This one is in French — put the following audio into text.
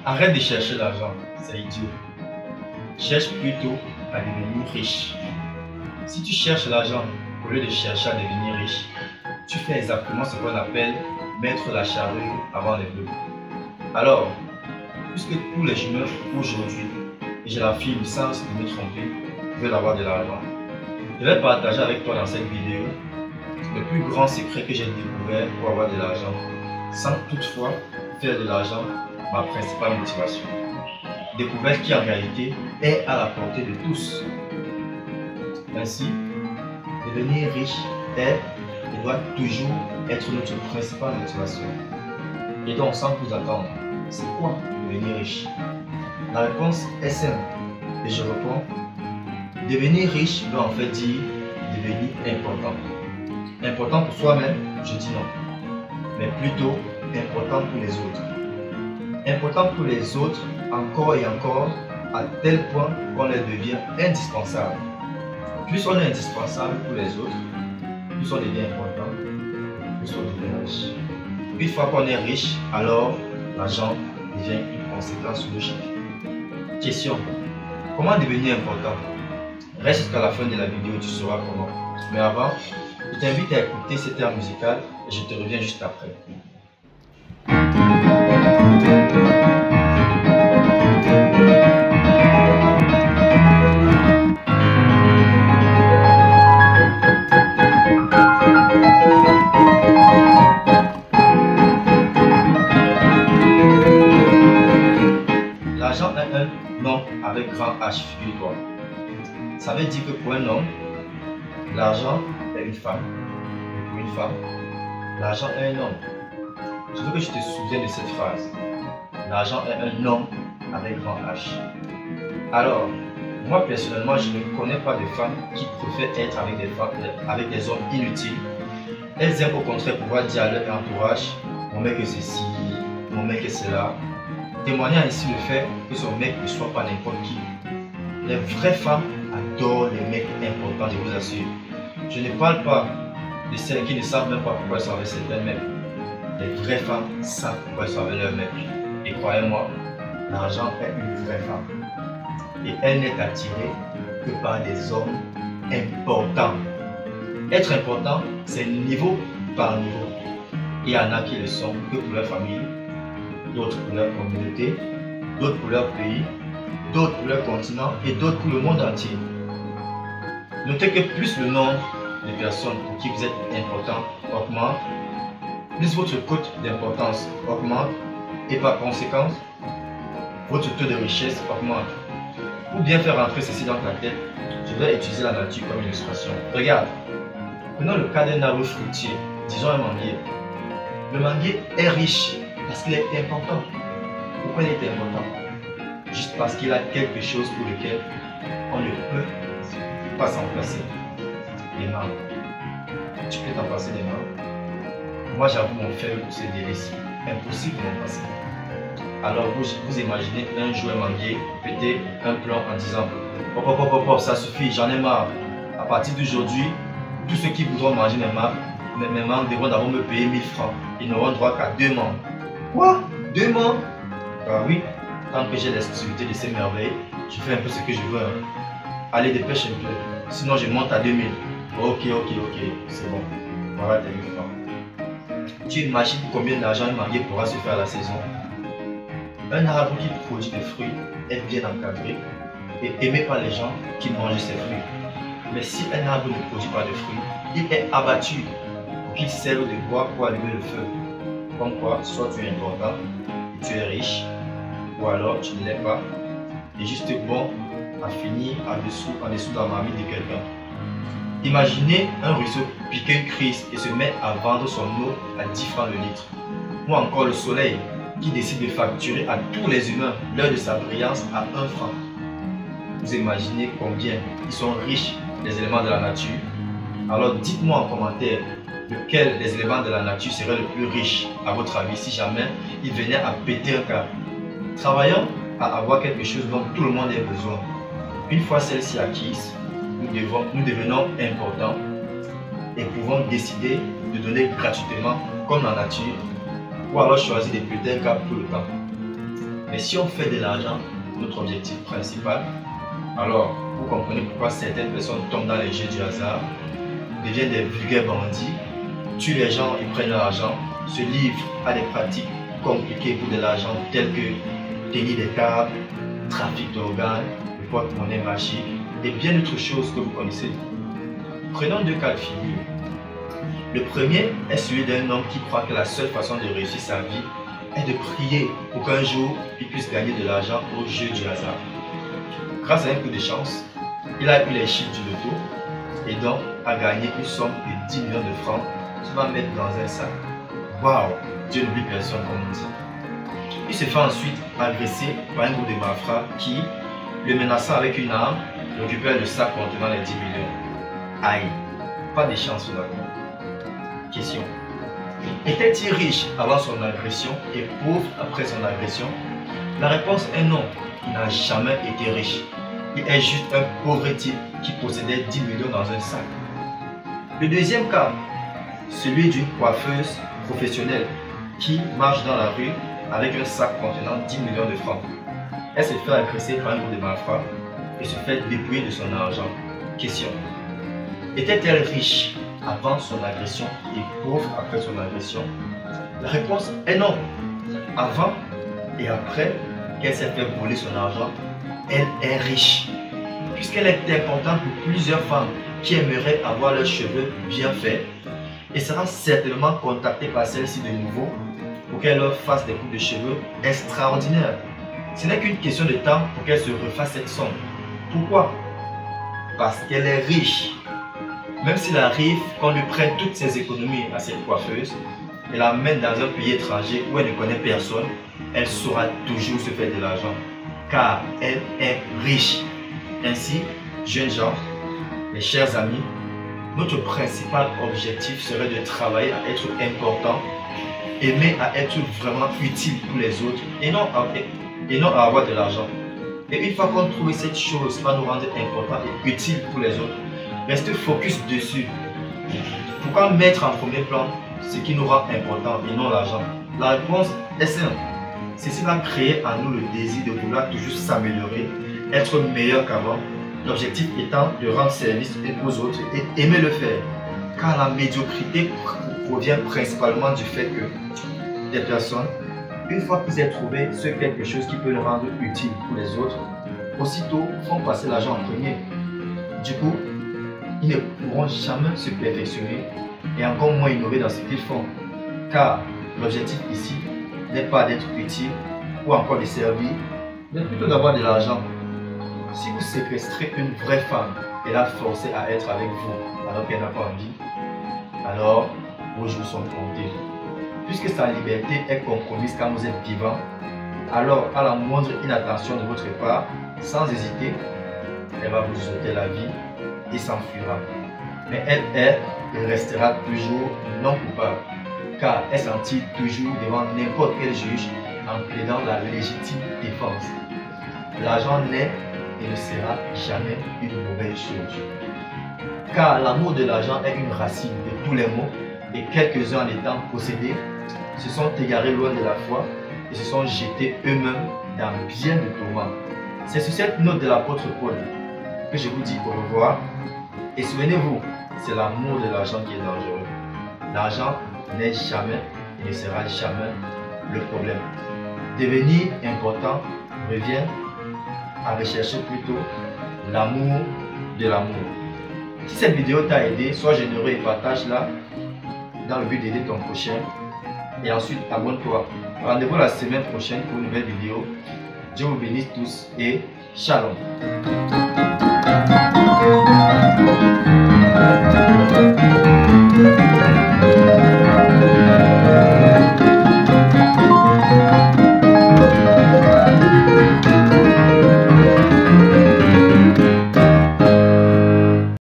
Arrête de chercher l'argent, c'est idiot. Cherche plutôt à devenir riche. Si tu cherches l'argent au lieu de chercher à devenir riche, tu fais exactement ce qu'on appelle mettre la charrue avant les bœufs. Alors, puisque tous les humains aujourd'hui, et je l'affirme sans me tromper, veulent avoir de l'argent, je vais partager avec toi dans cette vidéo le plus grand secret que j'ai découvert pour avoir de l'argent, sans toutefois faire de l'argent ma principale motivation. Découverte qui en réalité est à la portée de tous. Ainsi, devenir riche est et doit toujours être notre principale motivation. Et donc, sans plus attendre, c'est quoi devenir riche? La réponse est simple et je réponds: devenir riche veut en fait dire devenir important. Important pour soi-même, je dis non, mais plutôt important pour les autres. Important pour les autres encore et encore, à tel point qu'on les devient indispensable. Plus on est indispensable pour les autres, plus on devient important, plus on devient riche. Une fois qu'on est riche, alors l'argent devient une conséquence logique. Question: comment devenir important? Reste jusqu'à la fin de la vidéo, tu sauras comment. Mais avant, je t'invite à écouter cet air musical et je te reviens juste après. L'argent est un nom avec grand H, figure-toi. Ça veut dire que pour un homme, l'argent est une femme. Et pour une femme, l'argent est un homme. Je veux que tu te souviennes de cette phrase. L'argent est un homme avec grand H. Alors, moi personnellement, je ne connais pas de femmes qui préfèrent être avec des hommes inutiles. Elles aiment au contraire pouvoir dire à leur entourage: mon mec est ceci, mon mec est cela, témoignant ainsi le fait que son mec ne soit pas n'importe qui. Les vraies femmes adorent les mecs importants, je vous assure. Je ne parle pas de celles qui ne savent même pas pourquoi elles sont avec certains mecs. Les vraies femmes savent pourquoi elles sont avec leur mec. Et croyez-moi, l'argent est une vraie femme. Et elle n'est attirée que par des hommes importants. Être important, c'est niveau par niveau. Il y en a qui le sont que pour leur famille, d'autres pour leur communauté, d'autres pour leur pays, d'autres pour leur continent et d'autres pour le monde entier. Notez que plus le nombre de personnes pour qui vous êtes important augmente, plus votre cote d'importance augmente et par conséquent, votre taux de richesse augmente. Pour bien faire rentrer ceci dans ta tête, je vais utiliser la nature comme illustration. Regarde, prenons le cas d'un arbre fruitier, disons un manguier. Le manguier est riche parce qu'il est important. Pourquoi il est important? Juste parce qu'il a quelque chose pour lequel on ne peut pas s'en passer. Les mains. Tu peux t'en passer les mains? Moi j'avoue mon faible pour ces délices. Impossible de m'en passer. Alors vous imaginez un joueur manguier péter un plan en disant: hop hop hop hop, ça suffit, j'en ai marre. À partir d'aujourd'hui, tous ceux qui voudront manger mes membres devront d'abord me payer 1000 francs. Ils n'auront droit qu'à 2 membres. Quoi? 2 membres? Bah oui, tant que j'ai l'exclusivité de ces merveilles, je fais un peu ce que je veux. Hein. Allez, dépêche un peu, sinon je monte à 2000. Ok, c'est bon. Voilà tes 1000 francs. Tu imagines combien d'argent un manguier pourra se faire à la saison? Un arbre qui produit des fruits est bien encadré et aimé par les gens qui mangent ses fruits. Mais si un arbre ne produit pas de fruits, il est abattu pour qu'il serve de bois pour allumer le feu. Comme quoi, soit tu es important et tu es riche, ou alors tu ne l'es pas, et juste bon à finir en dessous de la marmite de quelqu'un. Imaginez un ruisseau piquer une crise et se met à vendre son eau à 10 francs le litre. Ou encore le soleil qui décide de facturer à tous les humains l'heure de sa brillance à 1 franc. Vous imaginez combien ils sont riches des éléments de la nature? Alors dites-moi en commentaire lequel des éléments de la nature serait le plus riche à votre avis si jamais il venait à péter un câble. Travaillons à avoir quelque chose dont tout le monde ait besoin. Une fois celle-ci acquise, nous devenons importants et pouvons décider de donner gratuitement comme la nature ou alors choisir de péter un câble tout le temps. Mais si on fait de l'argent notre objectif principal, alors vous comprenez pourquoi certaines personnes tombent dans les jeux du hasard, deviennent des vulgaires bandits, tuent les gens et prennent leur argent, se livrent à des pratiques compliquées pour de l'argent telles que tenir des tables, trafic d'organes, le porte-monnaie magique et bien d'autres choses que vous connaissez. Prenons deux cas de figure. Le premier est celui d'un homme qui croit que la seule façon de réussir sa vie est de prier pour qu'un jour il puisse gagner de l'argent au jeu du hasard. Grâce à un coup de chance, il a eu les chiffres du loto et donc a gagné une somme de 10 millions de francs qu'il va mettre dans un sac. Waouh, Dieu n'oublie personne comme on dit. Il se fait ensuite agresser par un groupe de malfrats qui, le menaçant avec une arme, récupère le sac contenant les 10 millions. Aïe, pas de chance finalement. Question. Était-il riche avant son agression et pauvre après son agression? La réponse est non, il n'a jamais été riche. Il est juste un pauvre type qui possédait 10 millions dans un sac. Le deuxième cas, celui d'une coiffeuse professionnelle qui marche dans la rue avec un sac contenant 10 millions de francs. Elle se fait agresser par un groupe de malfrats et se fait dépouiller de son argent. Question. Était-elle riche avant son agression et pauvre après son agression? La réponse est non. Avant et après qu'elle s'est fait voler son argent, elle est riche. Puisqu'elle est importante pour plusieurs femmes qui aimeraient avoir leurs cheveux bien faits et sera certainement contactée par celle-ci de nouveau pour qu'elle leur fasse des coupes de cheveux extraordinaires. Ce n'est qu'une question de temps pour qu'elle se refasse cette somme. Pourquoi? Parce qu'elle est riche. Même s'il arrive qu'on lui prenne toutes ses économies à cette coiffeuse et l'emmène dans un pays étranger où elle ne connaît personne, elle saura toujours se faire de l'argent, car elle est riche. Ainsi, jeunes gens, mes chers amis, notre principal objectif serait de travailler à être important, aimer à être vraiment utile pour les autres et non à avoir de l'argent. Et une fois qu'on trouve cette chose qui va nous rendre important et utile pour les autres, restez focus dessus. Pourquoi mettre en premier plan ce qui nous rend important et non l'argent? La réponse est simple. Ceci va créer en nous le désir de vouloir toujours s'améliorer, être meilleur qu'avant. L'objectif étant de rendre service aux autres et aimer le faire. Car la médiocrité provient principalement du fait que des personnes, une fois qu'ils aient trouvé ce quelque chose qui peut les rendre utile pour les autres, aussitôt font passer l'argent en premier. Du coup, ils ne pourront jamais se perfectionner et encore moins innover dans ce qu'ils font. Car l'objectif ici n'est pas d'être utile ou encore de servir, mais plutôt d'avoir de l'argent. Si vous séquestrez une vraie femme et la forcez à être avec vous alors qu'elle n'a pas envie, alors vos jours sont comptés. Puisque sa liberté est compromise quand vous êtes vivant, alors à la moindre inattention de votre part, sans hésiter, elle va vous ôter la vie et s'enfuira. Mais elle restera toujours non coupable, car elle s'en tire toujours devant n'importe quel juge en plaidant la légitime défense. L'argent n'est et ne sera jamais une mauvaise chose. Car l'amour de l'argent est une racine de tous les maux et quelques-uns en étant possédés se sont égarés loin de la foi et se sont jetés eux-mêmes dans bien de tourments. C'est sur cette note de l'apôtre Paul que je vous dis au revoir et souvenez-vous, c'est l'amour de l'argent qui est dangereux. L'argent n'est jamais et ne sera jamais le problème. Devenir important revient à rechercher plutôt l'amour de l'amour. Si cette vidéo t'a aidé, sois généreux et partage-la dans le but d'aider ton prochain. Et ensuite, abonne-toi. Rendez-vous la semaine prochaine pour une nouvelle vidéo. Dieu vous bénisse tous et shalom.